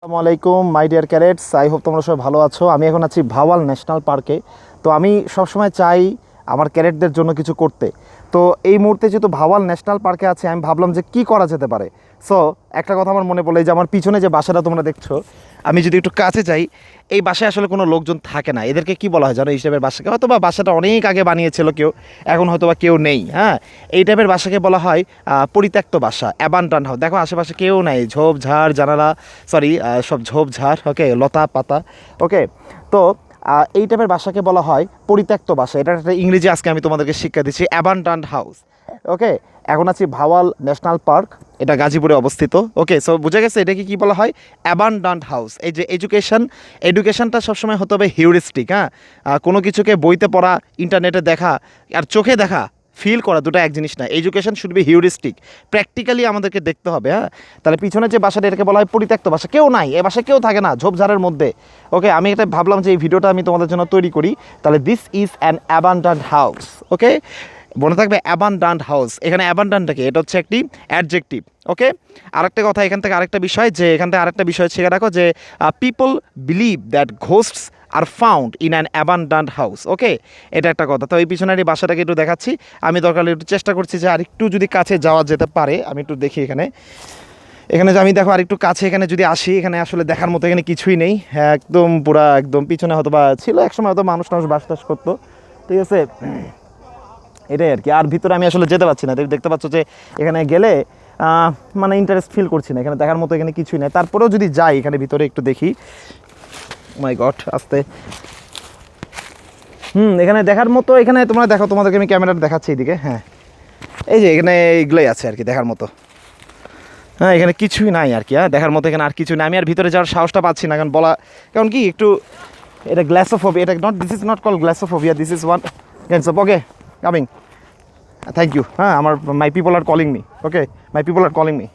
আসসালামু আলাইকুম my dear carats, I hope তোমরা সবাই ভালো আছো। আমি এখন আছি ভাওয়াল ন্যাশনাল পার্কে। তো আমি সবসময় চাই আমার ক্যারেটদের জন্য কিছু করতে। তো এই মুহূর্তে যেহেতু ভাওয়াল ন্যাশনাল পার্কে আছে, আমি ভাবলাম যে কি করা যেতে পারে। সো একটা কথা আমার মনে পড়লো, এই যে আমার পিছনে যে বাসাটা তোমরা দেখছো, আমি যদি একটু কাছে যাই, এই বাসায় আসলে কোনো লোকজন থাকে না। এদেরকে কি বলা হয় জানো? এই টাইপের বাসাকে হয়তো বা বাসাটা অনেক আগে বানিয়েছিল কেউ, এখন হয়তো বা কেউ নেই। হ্যাঁ, এই টাইপের বাসাকে বলা হয় পরিত্যক্ত বাসা, অ্যাবান্ডান হাউস। দেখো আশেপাশে কেউ নাই, ঝোপঝাড় জানালা, সরি সব ঝোপঝাড়, ওকে, লতা পাতা, ওকে। তো এই টাইপের বাসাকে বলা হয় পরিত্যক্ত বাসা। এটার একটা ইংরেজি আজকে আমি তোমাদেরকে শিক্ষা দিচ্ছি, অ্যাবান্ডান্ড হাউস। ওকে, এখন আছি ভাওয়াল ন্যাশনাল পার্ক, এটা গাজীপুরে অবস্থিত। ওকে, সো বুঝে গেছে এটাকে কি বলা হয়, অ্যাবান্ডান্ট হাউস। এই যে এডুকেশনটা সবসময় হতে হবে হিউরিস্টিক। হ্যাঁ, কোনো কিছুকে বইতে পড়া, ইন্টারনেটে দেখা আর চোখে দেখা, ফিল করা দুটো এক জিনিস না। Education should be heuristic, practically আমাদেরকে দেখতে হবে। হ্যাঁ, তাহলে পিছনে যে বাসাটা, এটাকে বলা হয় পরিত্যক্ত বাসা। কেউ নাই, এ বাসায় কেউ থাকে না, ঝোপঝাড়ের মধ্যে। ওকে, আমি এটা ভাবলাম যে এই ভিডিওটা আমি তোমাদের জন্য তৈরি করি। তাহলে this is an abundant house. Okay, মনে থাকবে অ্যাবান্ডান্ট হাউস। এখানে অ্যাবান্ডান্টটাকে, এটা হচ্ছে একটি অ্যাডজেক্টিভ। ওকে, আরেকটা কথা এখান থেকে, আরেকটা বিষয়, যে এখান থেকে আরেকটা বিষয় শিখে রাখো, যে people believe that ghosts are found in an abundant house. Okay, এটা একটা কথা। তো এই পিছনের এই বাসাটাকে একটু দেখাচ্ছি আমি, দরকার একটু চেষ্টা করছি যে আরেকটু যদি কাছে যাওয়া যেতে পারে। আমি একটু দেখি এখানে, এখানে যে আমি দেখো আরেকটু কাছে এখানে যদি আসি, এখানে আসলে দেখার মতো এখানে কিছুই নেই। হ্যাঁ, একদম পুরা একদম পিছনে হয়তো বা ছিল একসময়, হয়তো মানুষ বাস করতো। ঠিক আছে, এটাই আর কি। আর ভিতরে আমি আসলে যেতে পারছি না। দেখতে পাচ্ছ যে এখানে গেলে মানে ইন্টারেস্ট ফিল করছি না, এখানে দেখার মতো এখানে কিছুই নেই। তারপরেও যদি যাই এখানে ভিতরে একটু দেখি, মাই গড, আস্তে। এখানে দেখার মতো, এখানে তোমরা দেখো, তোমাদেরকে আমি ক্যামেরাটা দেখাচ্ছি এইদিকে। হ্যাঁ, এই যে এখানে এইগুলোই আছে আর কি দেখার মতো। হ্যাঁ, এখানে কিছুই নাই আর কি। হ্যাঁ, দেখার মতো এখানে আর কিছু নাই। আমি আর ভিতরে যাওয়ার সাহসটা পাচ্ছি না, কারণ কারণ কি একটু, এটা গ্লাসোফোবিয়া, এটা this is not call glossophobia, this is one kinds of, okay, coming, thank you. হ্যাঁ, my people are calling me. Okay, my people are calling me.